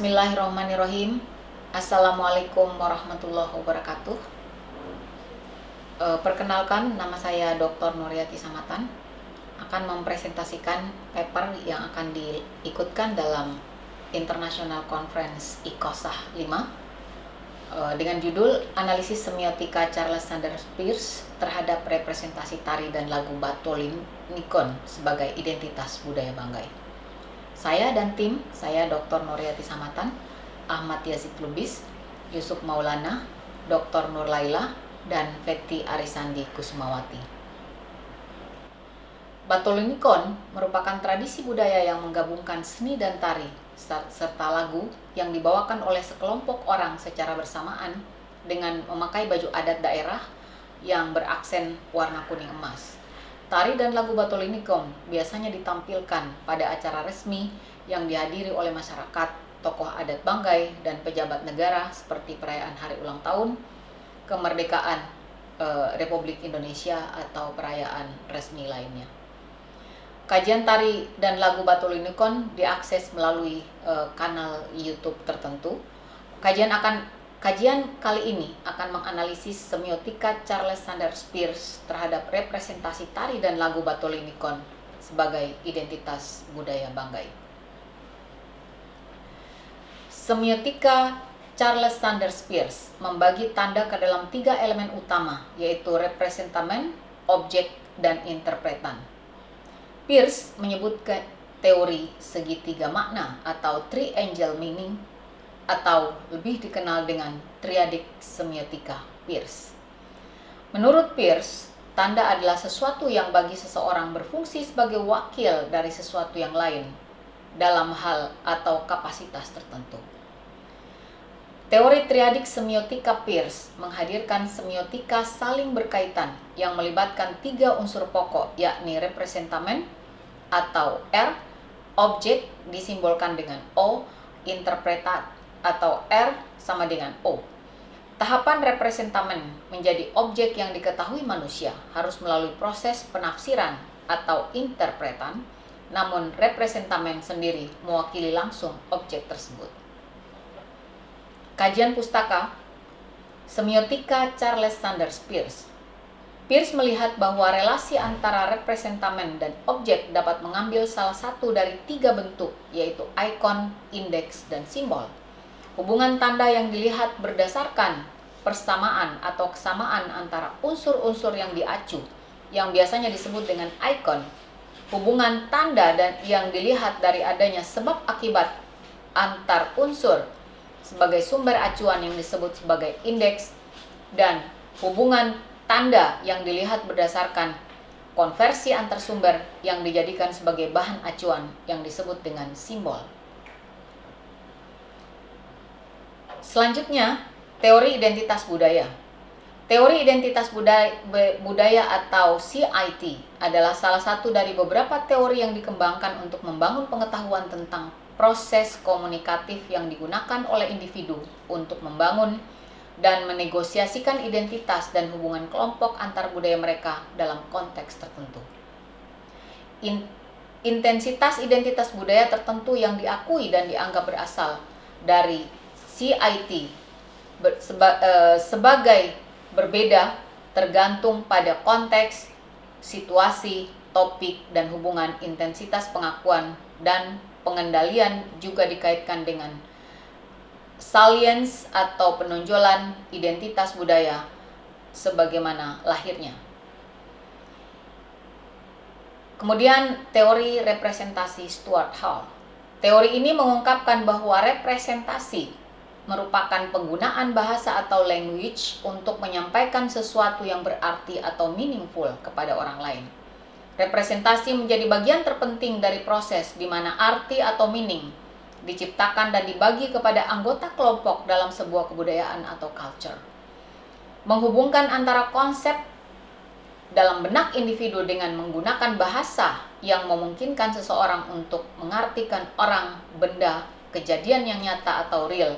Bismillahirrahmanirrahim. Assalamualaikum warahmatullahi wabarakatuh. Perkenalkan, nama saya Dr. Nuriyati Samatan. Akan mempresentasikan paper yang akan diikutkan dalam International Conference ICOSAH 5 dengan judul Analisis Semiotika Charles Sanders Peirce terhadap representasi tari dan lagu Batolimnikon sebagai identitas budaya Banggai. Saya dan tim, saya Dr. Nuriyati Samatan, Ahmad Yazid Lubis, Yusuf Maulana, Dr. Nur Laila, dan Fethi Arisandi Kusumawati. Batolimnikon merupakan tradisi budaya yang menggabungkan seni dan tari serta lagu yang dibawakan oleh sekelompok orang secara bersamaan dengan memakai baju adat daerah yang beraksen warna kuning emas. Tari dan lagu Batolimnikon biasanya ditampilkan pada acara resmi yang dihadiri oleh masyarakat, tokoh adat Banggai, dan pejabat negara seperti perayaan hari ulang tahun, kemerdekaan Republik Indonesia, atau perayaan resmi lainnya. Kajian tari dan lagu Batolimnikon diakses melalui kanal YouTube tertentu. Kajian kali ini akan menganalisis semiotika Charles Sanders Peirce terhadap representasi tari dan lagu Batolimnikon sebagai identitas budaya Banggai. Semiotika Charles Sanders Peirce membagi tanda ke dalam 3 elemen utama, yaitu representamen, objek, dan interpretan. Peirce menyebutkan teori segitiga makna atau triangle meaning, atau lebih dikenal dengan triadik semiotika Peirce. Menurut Peirce, tanda adalah sesuatu yang bagi seseorang berfungsi sebagai wakil dari sesuatu yang lain dalam hal atau kapasitas tertentu. Teori triadik semiotika Peirce menghadirkan semiotika saling berkaitan yang melibatkan 3 unsur pokok, yakni representamen atau R, objek disimbolkan dengan O, interpretat atau R sama dengan O. Tahapan representamen menjadi objek yang diketahui manusia harus melalui proses penafsiran atau interpretan, namun representamen sendiri mewakili langsung objek tersebut. Kajian pustaka Semiotika Charles Sanders Peirce. Peirce melihat bahwa relasi antara representamen dan objek dapat mengambil salah satu dari 3 bentuk, yaitu ikon, indeks, dan simbol. Hubungan tanda yang dilihat berdasarkan persamaan atau kesamaan antara unsur-unsur yang diacu, yang biasanya disebut dengan ikon. Hubungan tanda dan yang dilihat dari adanya sebab akibat antar unsur sebagai sumber acuan yang disebut sebagai indeks, dan hubungan tanda yang dilihat berdasarkan konversi antar sumber yang dijadikan sebagai bahan acuan yang disebut dengan simbol. Selanjutnya, teori identitas budaya. Teori identitas budaya atau CIT adalah salah satu dari beberapa teori yang dikembangkan untuk membangun pengetahuan tentang proses komunikatif yang digunakan oleh individu untuk membangun dan menegosiasikan identitas dan hubungan kelompok antar budaya mereka dalam konteks tertentu. Intensitas identitas budaya tertentu yang diakui dan dianggap berasal dari CIT sebagai berbeda tergantung pada konteks, situasi, topik, dan hubungan. Intensitas pengakuan dan pengendalian juga dikaitkan dengan salience atau penonjolan identitas budaya sebagaimana lahirnya. Kemudian teori representasi Stuart Hall. Teori ini mengungkapkan bahwa representasi merupakan penggunaan bahasa atau language untuk menyampaikan sesuatu yang berarti atau meaningful kepada orang lain. Representasi menjadi bagian terpenting dari proses di mana arti atau meaning diciptakan dan dibagi kepada anggota kelompok dalam sebuah kebudayaan atau culture. Menghubungkan antara konsep dalam benak individu dengan menggunakan bahasa yang memungkinkan seseorang untuk mengartikan orang, benda, kejadian yang nyata atau real,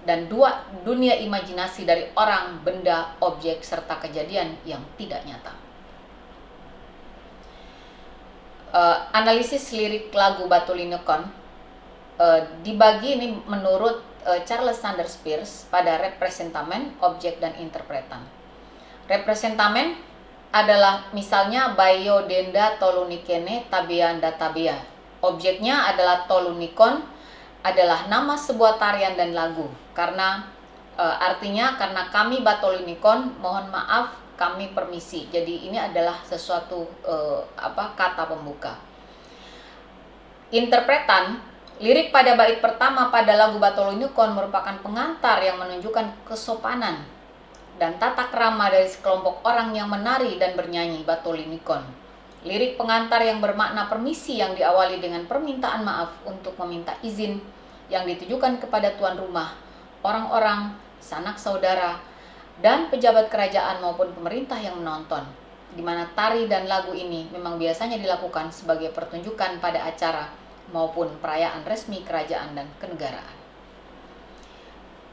dan 2 dunia imajinasi dari orang, benda, objek, serta kejadian yang tidak nyata. Analisis lirik lagu Batolimnikon dibagi ini menurut Charles Sanders Peirce pada representamen, objek, dan interpretan. Representamen adalah misalnya Bayo Denda Tolunikene Tabianda Tabia. Objeknya adalah Tolunikon, adalah nama sebuah tarian dan lagu. Karena artinya karena kami Batolunikon, mohon maaf, kami permisi. Jadi ini adalah sesuatu kata pembuka. Interpretan, lirik pada bait pertama pada lagu Batolunikon merupakan pengantar yang menunjukkan kesopanan dan tata krama dari sekelompok orang yang menari dan bernyanyi Batolunikon. Lirik pengantar yang bermakna permisi yang diawali dengan permintaan maaf untuk meminta izin yang ditujukan kepada tuan rumah, orang-orang, sanak saudara, dan pejabat kerajaan maupun pemerintah yang menonton, di mana tari dan lagu ini memang biasanya dilakukan sebagai pertunjukan pada acara maupun perayaan resmi kerajaan dan kenegaraan.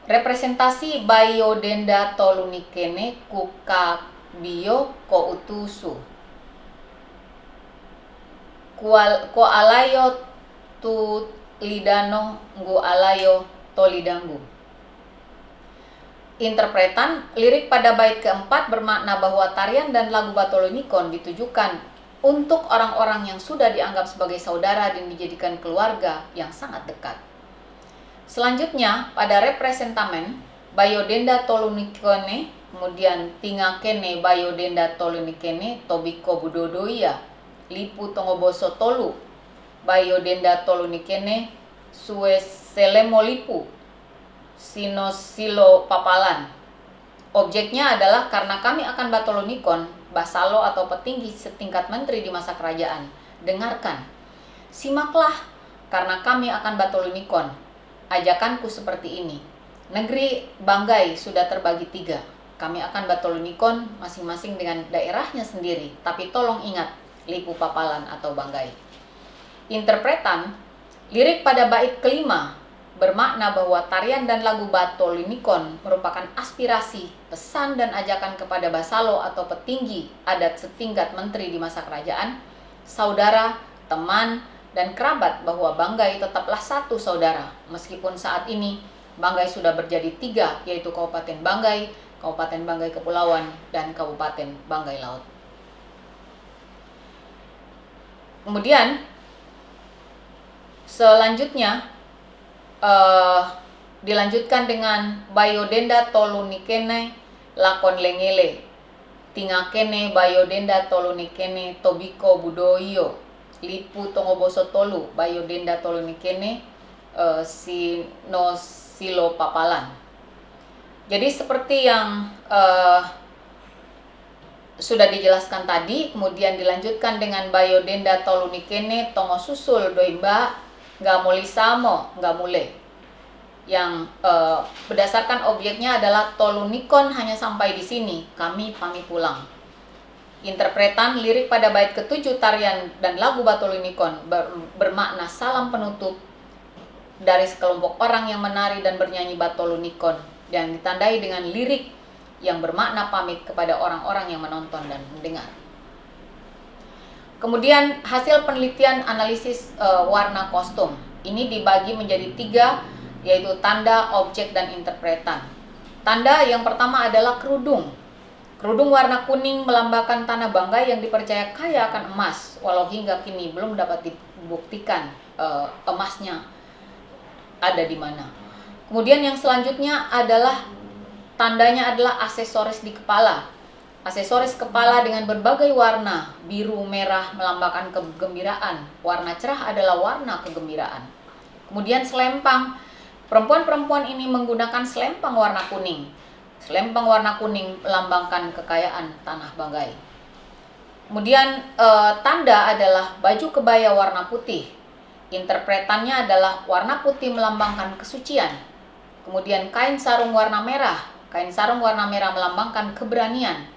Representasi Bayo Denda Tolunikene Kuka Bio Ko Utusu Ko Alayo Tu Lidano Ngu Alayo Tolidanggu. Interpretan, lirik pada bait keempat bermakna bahwa tarian dan lagu Batolunikon ditujukan untuk orang-orang yang sudah dianggap sebagai saudara dan dijadikan keluarga yang sangat dekat. Selanjutnya, pada representamen, Bayo Denda Tolunikone, kemudian Tingakene Bayo Denda Tolunikene Tobiko Budodoia, Lipu Tongoboso Tolu, Bayo Denda Tolunikene Suwe Selemo Lipu, Sinosilo Papalan. Objeknya adalah karena kami akan Batolunikon, basalo atau petinggi setingkat menteri di masa kerajaan. Dengarkan, simaklah karena kami akan Batolunikon. Ajakanku seperti ini. Negeri Banggai sudah terbagi 3. Kami akan Batolunikon masing-masing dengan daerahnya sendiri. Tapi tolong ingat, Lipu Papalan atau Banggai. Interpretan, lirik pada bait kelima bermakna bahwa tarian dan lagu Batolunikon merupakan aspirasi, pesan dan ajakan kepada basalo atau petinggi adat setingkat menteri di masa kerajaan, saudara, teman, dan kerabat bahwa Banggai tetaplah satu saudara, meskipun saat ini Banggai sudah menjadi 3, yaitu Kabupaten Banggai, Kabupaten Banggai Kepulauan, dan Kabupaten Banggai Laut. Kemudian, selanjutnya, dilanjutkan dengan Bayo Denda Tolunikene Lakon Lengele, Tingakene Bayo Denda Tolunikene Tobiko Budoyo, Lipu Tongoboso Tolu, Bayo Denda Tolunikene Sinosilo Papalan. Jadi seperti yang sudah dijelaskan tadi, kemudian dilanjutkan dengan Bayo Denda Tolunikene Tongo Susul Doimba Ngamuli Samo Ngamule, yang berdasarkan objeknya adalah Tolunikon hanya sampai di sini, kami pamit pulang. Interpretan, lirik pada bait ke-7 tarian dan lagu Batolunikon bermakna salam penutup dari sekelompok orang yang menari dan bernyanyi Batolunikon, yang ditandai dengan lirik yang bermakna pamit kepada orang-orang yang menonton dan mendengar. Kemudian hasil penelitian analisis warna kostum ini dibagi menjadi 3, yaitu tanda, objek, dan interpretan. Tanda yang pertama adalah kerudung. Kerudung warna kuning melambangkan tanah Banggai yang dipercaya kaya akan emas, walau hingga kini belum dapat dibuktikan emasnya ada di mana. Kemudian yang selanjutnya adalah tandanya adalah aksesoris di kepala. Aksesoris kepala dengan berbagai warna, biru, merah melambangkan kegembiraan. Warna cerah adalah warna kegembiraan. Kemudian selempang. Perempuan-perempuan ini menggunakan selempang warna kuning. Selempang warna kuning melambangkan kekayaan tanah Banggai. Kemudian tanda adalah baju kebaya warna putih. Interpretannya adalah warna putih melambangkan kesucian. Kemudian kain sarung warna merah. Kain sarung warna merah melambangkan keberanian.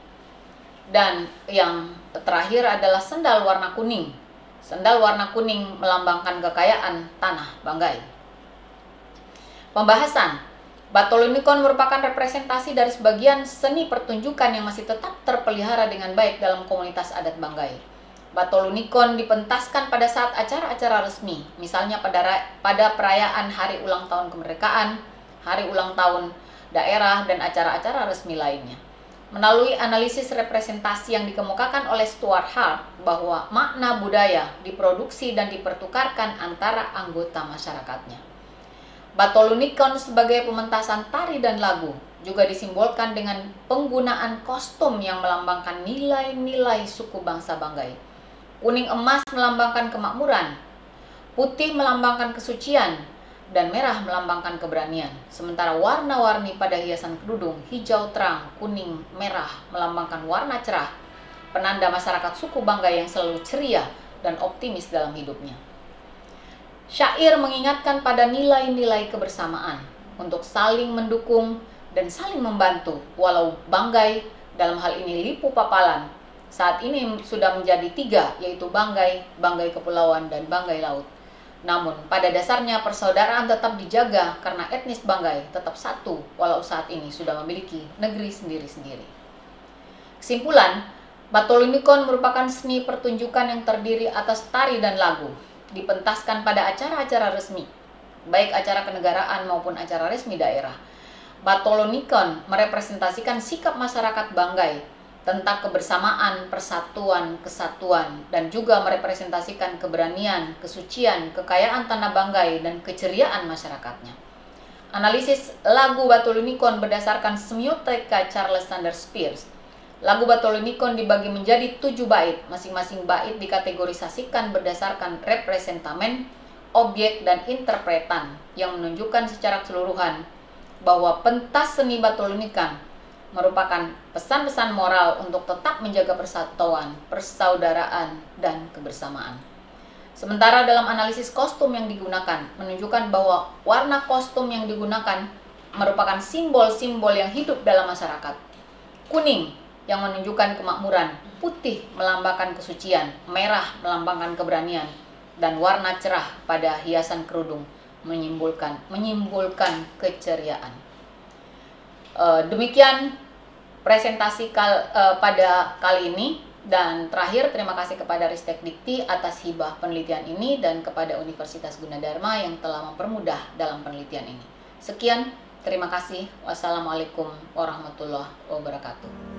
Dan yang terakhir adalah sendal warna kuning. Sendal warna kuning melambangkan kekayaan tanah Banggai. Pembahasan. Batolunikon merupakan representasi dari sebagian seni pertunjukan yang masih tetap terpelihara dengan baik dalam komunitas adat Banggai. Batolunikon dipentaskan pada saat acara-acara resmi, misalnya pada perayaan Hari Ulang Tahun Kemerdekaan, Hari Ulang Tahun Daerah, dan acara-acara resmi lainnya. Melalui analisis representasi yang dikemukakan oleh Stuart Hart bahwa makna budaya diproduksi dan dipertukarkan antara anggota masyarakatnya. Batolunikon sebagai pementasan tari dan lagu juga disimbolkan dengan penggunaan kostum yang melambangkan nilai-nilai suku bangsa Banggai. Kuning emas melambangkan kemakmuran, putih melambangkan kesucian, dan merah melambangkan keberanian. Sementara warna-warni pada hiasan kerudung, hijau terang, kuning, merah melambangkan warna cerah, penanda masyarakat suku Banggai yang selalu ceria dan optimis dalam hidupnya. Syair mengingatkan pada nilai-nilai kebersamaan untuk saling mendukung dan saling membantu, walau Banggai, dalam hal ini Lipu Papalan, saat ini sudah menjadi 3, yaitu Banggai, Banggai Kepulauan, dan Banggai Laut. Namun, pada dasarnya persaudaraan tetap dijaga karena etnis Banggai tetap satu walau saat ini sudah memiliki negeri sendiri-sendiri. Kesimpulan, Batolunikon merupakan seni pertunjukan yang terdiri atas tari dan lagu, dipentaskan pada acara-acara resmi, baik acara kenegaraan maupun acara resmi daerah. Batolunikon merepresentasikan sikap masyarakat Banggai tentang kebersamaan, persatuan, kesatuan, dan juga merepresentasikan keberanian, kesucian, kekayaan tanah Banggai, dan keceriaan masyarakatnya. Analisis lagu Batolunikon berdasarkan semiotika Charles Sanders Peirce. Lagu Batolunikon dibagi menjadi 7 bait, masing-masing bait dikategorisasikan berdasarkan representamen, objek, dan interpretan yang menunjukkan secara keseluruhan bahwa pentas seni Batolunikon merupakan pesan-pesan moral untuk tetap menjaga persatuan, persaudaraan, dan kebersamaan. Sementara dalam analisis kostum yang digunakan, menunjukkan bahwa warna kostum yang digunakan merupakan simbol-simbol yang hidup dalam masyarakat. Kuning yang menunjukkan kemakmuran, putih melambangkan kesucian, merah melambangkan keberanian, dan warna cerah pada hiasan kerudung menyimbolkan keceriaan. Demikian presentasi pada kali ini, dan terakhir terima kasih kepada Ristek Dikti atas hibah penelitian ini dan kepada Universitas Gunadarma yang telah mempermudah dalam penelitian ini. Sekian, terima kasih. Wassalamualaikum warahmatullahi wabarakatuh.